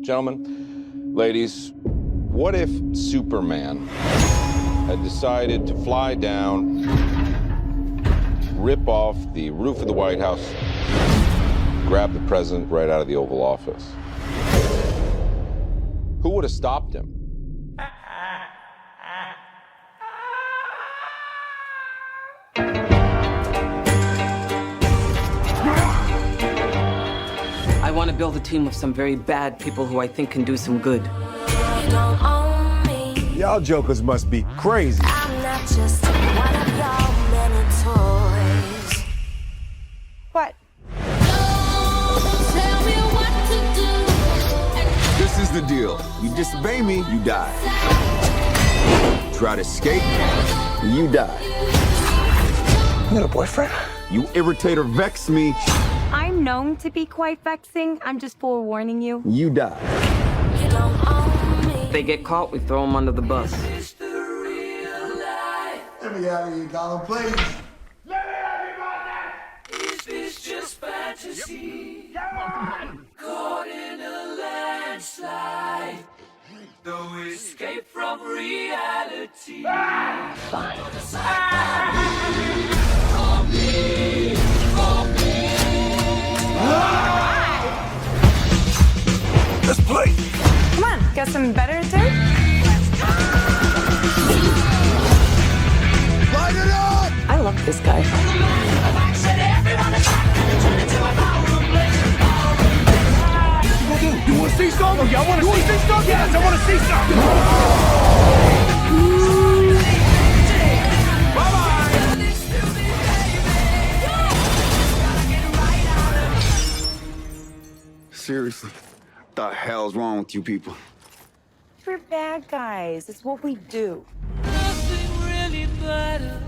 Gentlemen, ladies, what if Superman had decided to fly down, rip off the roof of the White House, grab the president right out of the Oval Office? Who would have stopped him? I want to build a team of some very bad people who I think can do some good. Y'all jokers must be crazy. I'm not just one of your many toys. What? Tell me what to do. This is the deal. You disobey me, you die. Try to escape, you die. You got a boyfriend? You irritate or vex me, I'm known to be quite vexing. I'm just forewarning you. you die. You don't own me. If they get caught, we throw them under the bus. It's the real life. Let me out of here, Colin, please. Is this just fantasy? Caught in a landslide. No escape from reality. Let's play. Come on, got some better to do? Light it up! I love this guy. You want to see something? Y'all want to see something? Yes, I want to see something. Seriously, what the hell's wrong with you people? We're bad guys. It's what we do. Nothing really matters.